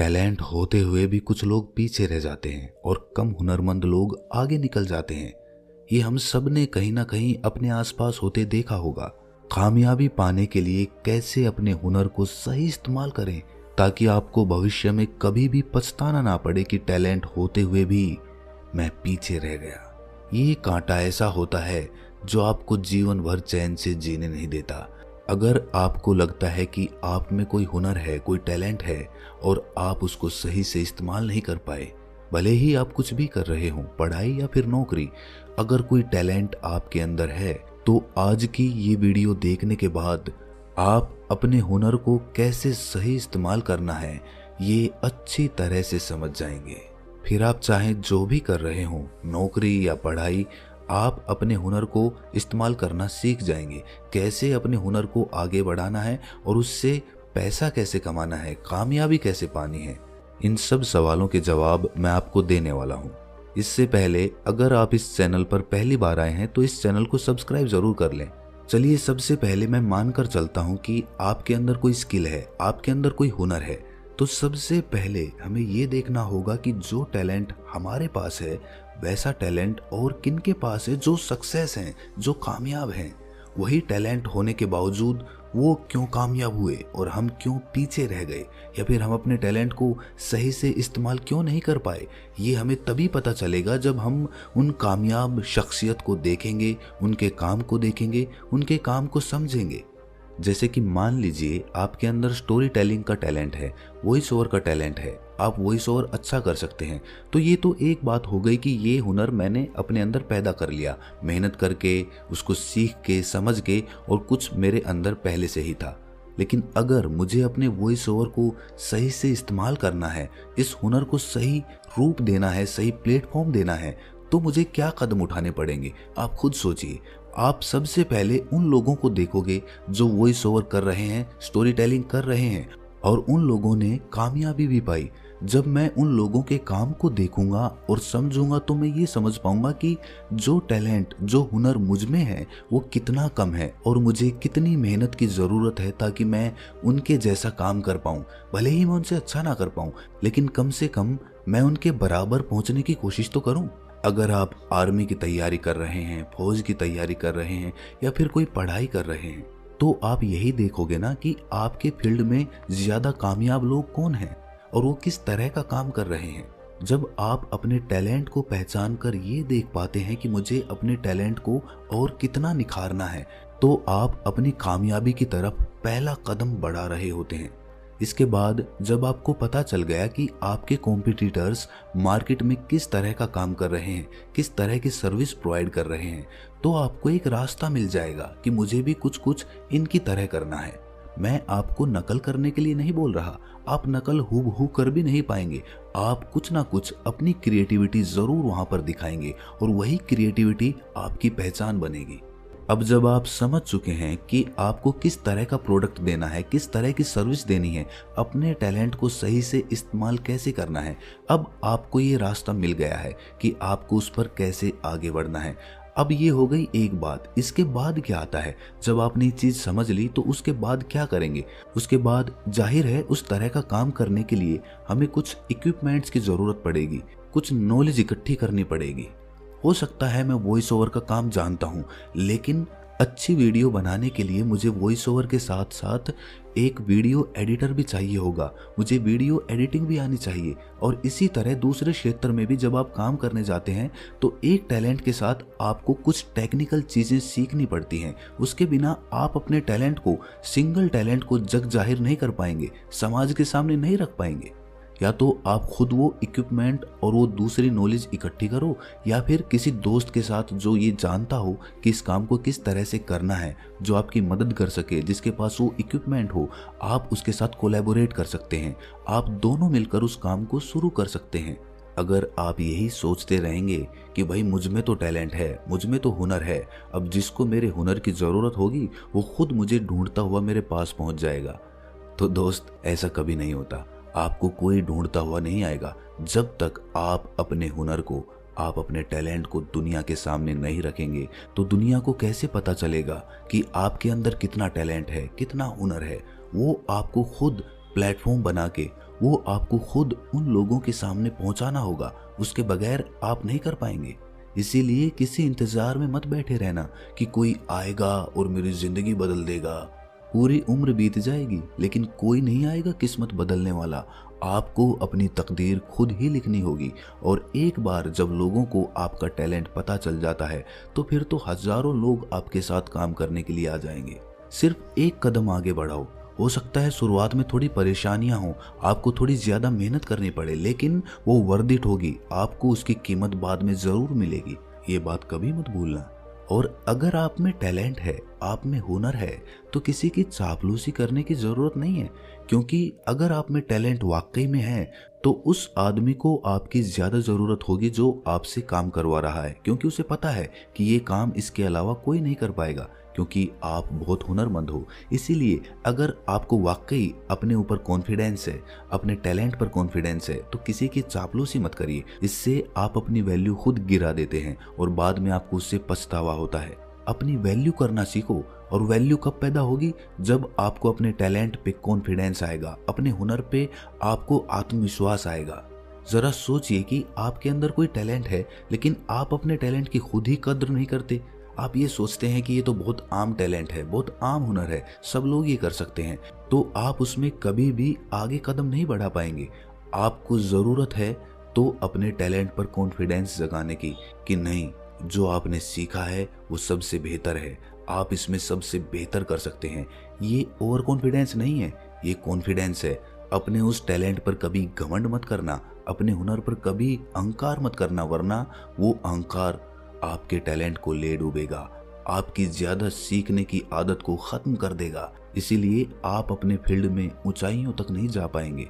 Talent होते हुए भी कुछ लोग पीछे रह जाते हैं और कम हुनरमंद लोग आगे निकल जाते हैं। ये हम सब ने कहीं ना कहीं अपने आसपास होते देखा होगा। कामयाबी पाने के लिए कैसे अपने हुनर को सही इस्तेमाल करें ताकि आपको भविष्य में कभी भी पछताना ना पड़े कि टैलेंट होते हुए भी मैं पीछे रह गया। ये कांटा ऐसा होता है जो आपको जीवन भर चैन से जीने नहीं देता। अगर आपको लगता है कि आप में कोई हुनर है, कोई टैलेंट है और आप उसको सही से इस्तेमाल नहीं कर पाए, भले ही आप कुछ भी कर रहे हो, पढ़ाई या फिर नौकरी, अगर कोई टैलेंट आपके अंदर है तो आज की ये वीडियो देखने के बाद आप अपने हुनर को कैसे सही इस्तेमाल करना है ये अच्छी तरह से समझ जाएंगे। फिर आप चाहे जो भी कर रहे हो, नौकरी या पढ़ाई, आप अपने हुनर को इस्तेमाल करना सीख जाएंगे। कैसे अपने हुनर को आगे बढ़ाना है और उससे पैसा कैसे कमाना है, कामयाबी कैसे पानी है, इन सब सवालों के जवाब मैं आपको देने वाला हूँ। इससे पहले अगर आप इस चैनल पर पहली बार आए हैं तो इस चैनल को सब्सक्राइब जरूर कर लें। चलिए, सबसे पहले मैं मानकर चलता हूँ कि आपके अंदर कोई स्किल है, आपके अंदर कोई हुनर है, तो सबसे पहले हमें ये देखना होगा कि जो टैलेंट हमारे पास है वैसा टैलेंट और किन के पास है जो सक्सेस हैं, जो कामयाब हैं। वही टैलेंट होने के बावजूद वो क्यों कामयाब हुए और हम क्यों पीछे रह गए, या फिर हम अपने टैलेंट को सही से इस्तेमाल क्यों नहीं कर पाए। ये हमें तभी पता चलेगा जब हम उन कामयाब शख्सियत को देखेंगे, उनके काम को देखेंगे, उनके काम को समझेंगे। जैसे कि मान लीजिए आपके अंदर स्टोरी टेलिंग का टैलेंट है, वॉइस ओवर का टैलेंट है, आप वॉइस ओवर अच्छा कर सकते हैं, तो ये तो एक बात हो गई कि ये हुनर मैंने अपने अंदर पैदा कर लिया, मेहनत करके, उसको सीख के, समझ के, और कुछ मेरे अंदर पहले से ही था। लेकिन अगर मुझे अपने वॉइस ओवर को सही से इस्तेमाल करना है, इस हुनर को सही रूप देना है, सही प्लेटफॉर्म देना है, तो मुझे क्या कदम उठाने पड़ेंगे आप खुद सोचिए। आप सबसे पहले उन लोगों को देखोगे जो वॉइस ओवर कर रहे हैं, स्टोरी टेलिंग कर रहे हैं और उन लोगों ने कामयाबी भी पाई। जब मैं उन लोगों के काम को देखूंगा और समझूंगा तो मैं ये समझ पाऊंगा कि जो टैलेंट, जो हुनर मुझ में है वो कितना कम है और मुझे कितनी मेहनत की ज़रूरत है ताकि मैं उनके जैसा काम कर पाऊं। भले ही मैं उनसे अच्छा ना कर पाऊं, लेकिन कम से कम मैं उनके बराबर पहुंचने की कोशिश तो करूं। अगर आप आर्मी की तैयारी कर रहे हैं, फौज की तैयारी कर रहे हैं या फिर कोई पढ़ाई कर रहे हैं, तो आप यही देखोगे ना कि आपके फील्ड में ज़्यादा कामयाब लोग कौन हैं और वो किस तरह का काम कर रहे हैं। जब आप अपने टैलेंट को पहचान कर ये देख पाते हैं कि मुझे अपने टैलेंट को और कितना निखारना है, तो आप अपनी कामयाबी की तरफ पहला कदम बढ़ा रहे होते हैं। इसके बाद जब आपको पता चल गया कि आपके कॉम्पिटिटर्स मार्केट में किस तरह का काम कर रहे हैं, किस तरह की सर्विस प्रोवाइड कर रहे हैं, तो आपको एक रास्ता मिल जाएगा कि मुझे भी कुछ कुछ इनकी तरह करना है। मैं आपको नकल करने के लिए नहीं बोल रहा, आप नकल हूबहू कर भी नहीं पाएंगे। आप कुछ ना कुछ अपनी क्रिएटिविटी जरूर वहां पर दिखाएंगे और वही क्रिएटिविटी आपकी पहचान बनेगी। अब जब आप समझ चुके हैं कि आपको किस तरह का प्रोडक्ट देना है, किस तरह की सर्विस देनी है, अपने टैलेंट को सही से इस्तेमाल कैसे करना है, अब आपको ये रास्ता मिल गया है कि आपको उस पर कैसे आगे बढ़ना है। अब ये हो गई एक बात। इसके बाद क्या आता है? जब आपने ये चीज़ समझ ली तो उसके बाद क्या करेंगे? उसके बाद जाहिर है उस तरह का काम करने के लिए हमें कुछ इक्विपमेंट्स की ज़रूरत पड़ेगी, कुछ नॉलेज इकट्ठी करनी पड़ेगी। हो सकता है मैं वॉइस ओवर का काम जानता हूँ, लेकिन अच्छी वीडियो बनाने के लिए मुझे वॉइस ओवर के साथ साथ एक वीडियो एडिटर भी चाहिए होगा, मुझे वीडियो एडिटिंग भी आनी चाहिए। और इसी तरह दूसरे क्षेत्र में भी जब आप काम करने जाते हैं तो एक टैलेंट के साथ आपको कुछ टेक्निकल चीज़ें सीखनी पड़ती हैं। उसके बिना आप अपने टैलेंट को, सिंगल टैलेंट को जग जाहिर नहीं कर पाएंगे, समाज के सामने नहीं रख पाएंगे। या तो आप खुद वो इक्विपमेंट और वो दूसरी नॉलेज इकट्ठी करो, या फिर किसी दोस्त के साथ जो ये जानता हो कि इस काम को किस तरह से करना है, जो आपकी मदद कर सके, जिसके पास वो इक्विपमेंट हो, आप उसके साथ कोलैबोरेट कर सकते हैं। आप दोनों मिलकर उस काम को शुरू कर सकते हैं। अगर आप यही सोचते रहेंगे कि भाई मुझ में तो टैलेंट है, मुझ में तो हुनर है, अब जिसको मेरे हुनर की ज़रूरत होगी वो खुद मुझे ढूंढता हुआ मेरे पास पहुंच जाएगा, तो दोस्त ऐसा कभी नहीं होता। आपको कोई ढूंढता हुआ नहीं आएगा। जब तक आप अपने हुनर को, आप अपने टैलेंट को दुनिया के सामने नहीं रखेंगे तो दुनिया को कैसे पता चलेगा कि आपके अंदर कितना टैलेंट है, कितना हुनर है। वो आपको खुद प्लेटफॉर्म बना के वो आपको खुद उन लोगों के सामने पहुंचाना होगा, उसके बगैर आप नहीं कर पाएंगे। इसीलिए किसी इंतजार में मत बैठे रहना कि कोई आएगा और मेरी जिंदगी बदल देगा। पूरी उम्र बीत जाएगी लेकिन कोई नहीं आएगा किस्मत बदलने वाला। आपको अपनी तकदीर खुद ही लिखनी होगी। और एक बार जब लोगों को आपका टैलेंट पता चल जाता है तो फिर तो हजारों लोग आपके साथ काम करने के लिए आ जाएंगे। सिर्फ एक कदम आगे बढ़ाओ। हो सकता है शुरुआत में थोड़ी परेशानियां हो, आपको थोड़ी ज्यादा मेहनत करनी पड़े, लेकिन वो वर्थ इट होगी। आपको उसकी कीमत बाद में जरूर मिलेगी, ये बात कभी मत भूलना। और अगर आप में टैलेंट है, आप में हुनर है, तो किसी की चापलूसी करने की जरूरत नहीं है। क्योंकि अगर आप में टैलेंट वाकई में है तो उस आदमी को आपकी ज्यादा जरूरत होगी जो आपसे काम करवा रहा है, क्योंकि उसे पता है कि ये काम इसके अलावा कोई नहीं कर पाएगा, क्योंकि आप बहुत हुनरमंद हो। इसीलिए अगर आपको वाकई अपने ऊपर कॉन्फिडेंस है, अपने टैलेंट पर कॉन्फिडेंस है, तो किसी की चापलूसी मत करिए। इससे आप अपनी वैल्यू खुद गिरा देते हैं और बाद में आपको उससे पछतावा होता है। अपनी वैल्यू करना सीखो। और वैल्यू कब पैदा होगी? जब आपको अपने टैलेंट पे कॉन्फिडेंस आएगा, अपने हुनर पे आपको आत्मविश्वास आएगा। जरा सोचिए कि आपके अंदर कोई टैलेंट है लेकिन आप अपने टैलेंट की खुद ही कद्र नहीं करते। आप ये सोचते हैं कि ये तो बहुत आम टैलेंट है, बहुत आम हुनर है, सब लोग ये कर सकते हैं, तो आप उसमें कभी भी आगे कदम नहीं बढ़ा पाएंगे। आपको जरूरत है तो अपने टैलेंट पर कॉन्फिडेंस जगाने की, कि नहीं, जो आपने सीखा है वो सबसे बेहतर है, आप इसमें सबसे बेहतर कर सकते हैं। ये ओवर कॉन्फिडेंस नहीं है, ये कॉन्फिडेंस है। अपने उस टैलेंट पर कभी घमंड मत करना, अपने हुनर पर कभी अहंकार मत करना, वरना वो अहंकार आपके टैलेंट को ले डूबेगा, आपकी ज्यादा सीखने की आदत को खत्म कर देगा। इसीलिए आप अपने फील्ड में ऊंचाइयों तक नहीं जा पाएंगे।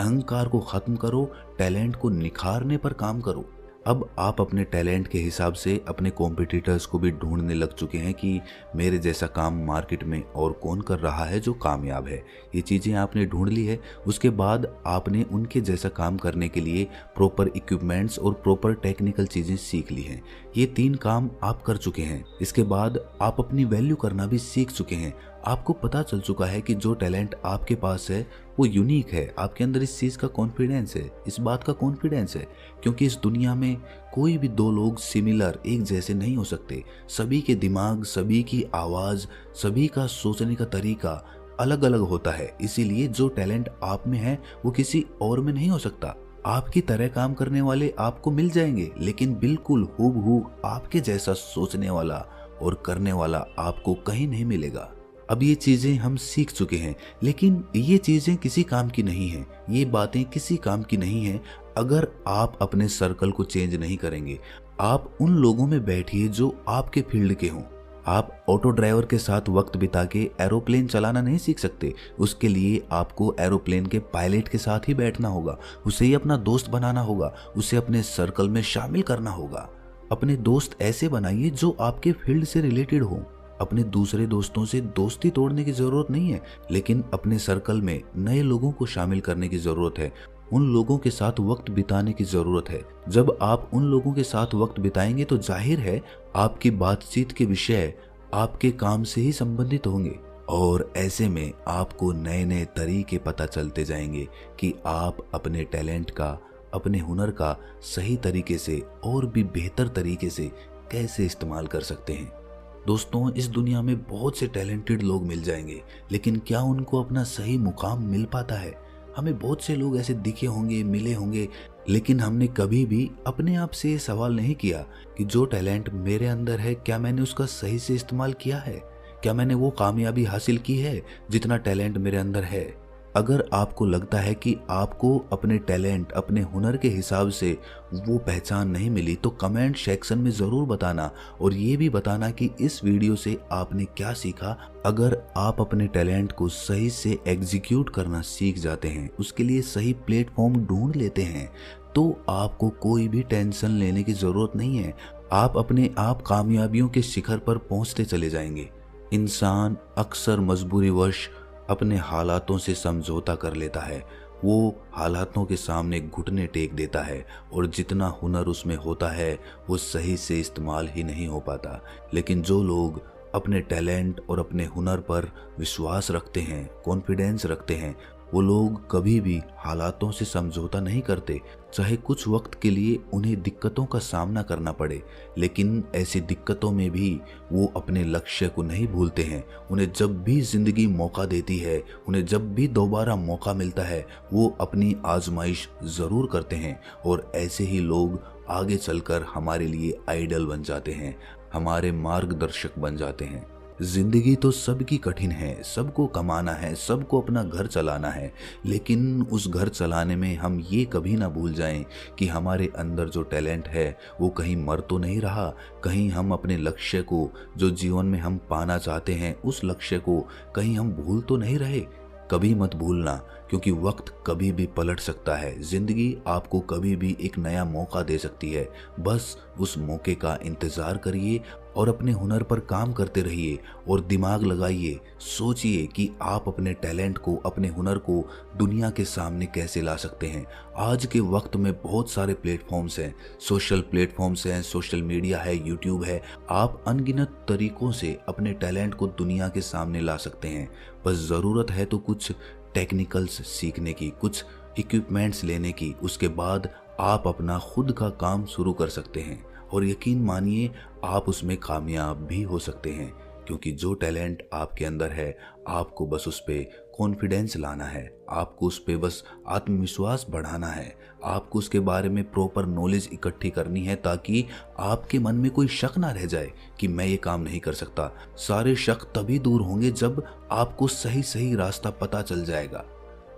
अहंकार को खत्म करो, टैलेंट को निखारने पर काम करो। अब आप अपने टैलेंट के हिसाब से अपने कॉम्पिटिटर्स को भी ढूंढने लग चुके हैं कि मेरे जैसा काम मार्केट में और कौन कर रहा है जो कामयाब है। ये चीज़ें आपने ढूंढ ली है, उसके बाद आपने उनके जैसा काम करने के लिए प्रॉपर इक्विपमेंट्स और प्रॉपर टेक्निकल चीज़ें सीख ली हैं। ये 3 काम आप कर चुके हैं। इसके बाद आप अपनी वैल्यू करना भी सीख चुके हैं। आपको पता चल चुका है कि जो टैलेंट आपके पास है वो यूनिक है। आपके अंदर इस चीज़ का कॉन्फिडेंस है, इस बात का कॉन्फिडेंस है, क्योंकि इस दुनिया में कोई भी 2 लोग सिमिलर, एक जैसे नहीं हो सकते। सभी के दिमाग, सभी की आवाज़, सभी का सोचने का तरीका अलग अलग होता है। इसीलिए जो टैलेंट आप में है वो किसी और में नहीं हो सकता। आपकी तरह काम करने वाले आपको मिल जाएंगे, लेकिन बिल्कुल हूबहू आपके जैसा सोचने वाला और करने वाला आपको कहीं नहीं मिलेगा। अब ये चीज़ें हम सीख चुके हैं, लेकिन ये चीज़ें किसी काम की नहीं हैं, ये बातें किसी काम की नहीं हैं अगर आप अपने सर्कल को चेंज नहीं करेंगे। आप उन लोगों में बैठिए जो आपके फील्ड के हों। आप ऑटो ड्राइवर के साथ वक्त बिता के एरोप्लेन चलाना नहीं सीख सकते। उसके लिए आपको एरोप्लेन के पायलट के साथ ही बैठना होगा, उसे ही अपना दोस्त बनाना होगा, उसे अपने सर्कल में शामिल करना होगा। अपने दोस्त ऐसे बनाइए जो आपके फील्ड से रिलेटेड हो। अपने दूसरे दोस्तों से दोस्ती तोड़ने की जरूरत नहीं है, लेकिन अपने सर्कल में नए लोगों को शामिल करने की जरूरत है। उन लोगों के साथ वक्त बिताने की जरूरत है। जब आप उन लोगों के साथ वक्त बिताएंगे तो जाहिर है आपकी बातचीत के विषय आपके काम से ही संबंधित होंगे, और ऐसे में आपको नए नए तरीके पता चलते जाएंगे कि आप अपने टैलेंट का, अपने हुनर का सही तरीके से और भी बेहतर तरीके से कैसे इस्तेमाल कर सकते हैं। दोस्तों, इस दुनिया में बहुत से टैलेंटेड लोग मिल जाएंगे, लेकिन क्या उनको अपना सही मुकाम मिल पाता है? हमें बहुत से लोग ऐसे दिखे होंगे, मिले होंगे, लेकिन हमने कभी भी अपने आप से ये सवाल नहीं किया कि जो टैलेंट मेरे अंदर है, क्या मैंने उसका सही से इस्तेमाल किया है? क्या मैंने वो कामयाबी हासिल की है जितना टैलेंट मेरे अंदर है? अगर आपको लगता है कि आपको अपने टैलेंट, अपने हुनर के हिसाब से वो पहचान नहीं मिली, तो कमेंट सेक्शन में ज़रूर बताना, और ये भी बताना कि इस वीडियो से आपने क्या सीखा। अगर आप अपने टैलेंट को सही से एग्जीक्यूट करना सीख जाते हैं, उसके लिए सही प्लेटफॉर्म ढूंढ लेते हैं, तो आपको कोई भी टेंशन लेने की ज़रूरत नहीं है। आप अपने आप कामयाबियों के शिखर पर पहुंचते चले जाएंगे। इंसान अक्सर मजबूरीवश अपने हालातों से समझौता कर लेता है। वो हालातों के सामने घुटने टेक देता है, और जितना हुनर उसमें होता है वो सही से इस्तेमाल ही नहीं हो पाता। लेकिन जो लोग अपने टैलेंट और अपने हुनर पर विश्वास रखते हैं, कॉन्फिडेंस रखते हैं, वो लोग कभी भी हालातों से समझौता नहीं करते, चाहे कुछ वक्त के लिए उन्हें दिक्कतों का सामना करना पड़े, लेकिन ऐसी दिक्कतों में भी वो अपने लक्ष्य को नहीं भूलते हैं। उन्हें जब भी जिंदगी मौका देती है, उन्हें जब भी दोबारा मौका मिलता है, वो अपनी आजमाइश ज़रूर करते हैं। और ऐसे ही लोग आगे चलकर हमारे लिए आइडल बन जाते हैं, हमारे मार्गदर्शक बन जाते हैं। जिंदगी तो सबकी कठिन है, सबको कमाना है, सबको अपना घर चलाना है, लेकिन उस घर चलाने में हम ये कभी ना भूल जाएं कि हमारे अंदर जो टैलेंट है वो कहीं मर तो नहीं रहा, कहीं हम अपने लक्ष्य को, जो जीवन में हम पाना चाहते हैं, उस लक्ष्य को कहीं हम भूल तो नहीं रहे। कभी मत भूलना, क्योंकि वक्त कभी भी पलट सकता है। जिंदगी आपको कभी भी एक नया मौका दे सकती है। बस उस मौके का इंतजार करिए और अपने हुनर पर काम करते रहिए और दिमाग लगाइए, सोचिए कि आप अपने टैलेंट को, अपने हुनर को दुनिया के सामने कैसे ला सकते हैं। आज के वक्त में बहुत सारे प्लेटफॉर्म्स हैं, सोशल प्लेटफॉर्म्स हैं, सोशल मीडिया है, यूट्यूब है। आप अनगिनत तरीकों से अपने टैलेंट को दुनिया के सामने ला सकते हैं। बस ज़रूरत है तो कुछ टेक्निकल्स सीखने की, कुछ इक्विपमेंट्स लेने की, उसके बाद आप अपना खुद का काम शुरू कर सकते हैं। और यकीन मानिए आप उसमें कामयाब भी हो सकते हैं, क्योंकि जो टैलेंट आपके अंदर है, आपको बस उस पर कॉन्फिडेंस लाना है, आपको उस पर बस आत्मविश्वास बढ़ाना है, आपको उसके बारे में प्रॉपर नॉलेज इकट्ठी करनी है, ताकि आपके मन में कोई शक ना रह जाए कि मैं ये काम नहीं कर सकता। सारे शक तभी दूर होंगे जब आपको सही सही रास्ता पता चल जाएगा।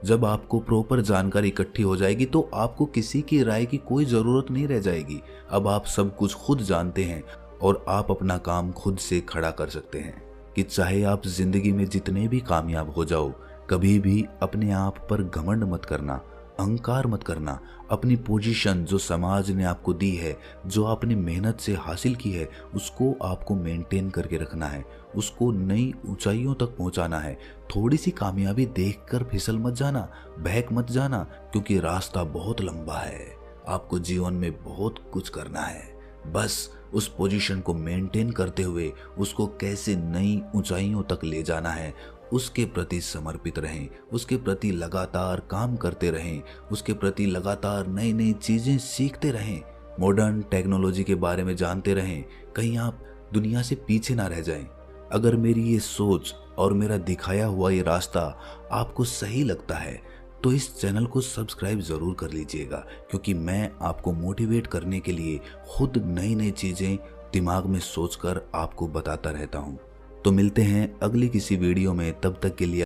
जब आपको प्रॉपर जानकारी इकट्ठी हो जाएगी तो आपको किसी की राय की कोई ज़रूरत नहीं रह जाएगी। अब आप सब कुछ खुद जानते हैं और आप अपना काम खुद से खड़ा कर सकते हैं। कि चाहे आप जिंदगी में जितने भी कामयाब हो जाओ, कभी भी अपने आप पर घमंड मत करना, अहंकार मत करना। अपनी पोजीशन जो समाज ने आपको दी है, जो आपने मेहनत से हासिल की है, उसको आपको मेंटेन करके रखना है, उसको नई ऊंचाइयों तक पहुंचाना है। थोड़ी सी कामयाबी देखकर फिसल मत जाना, बहक मत जाना, क्योंकि रास्ता बहुत लंबा है। आपको जीवन में बहुत कुछ करना है। बस उस पोजीशन को मेंटेन करते हुए उसको कैसे नई ऊंचाइयों तक ले जाना है, उसके प्रति समर्पित रहें, उसके प्रति लगातार काम करते रहें, उसके प्रति लगातार नई नई चीज़ें सीखते रहें, मॉडर्न टेक्नोलॉजी के बारे में जानते रहें, कहीं आप दुनिया से पीछे ना रह जाएं। अगर मेरी ये सोच और मेरा दिखाया हुआ ये रास्ता आपको सही लगता है तो इस चैनल को सब्सक्राइब ज़रूर कर लीजिएगा, क्योंकि मैं आपको मोटिवेट करने के लिए खुद नई नई चीज़ें दिमाग में सोचकर आपको बताता रहता हूँ। तो मिलते हैं अगली किसी वीडियो में, तब तक के लिए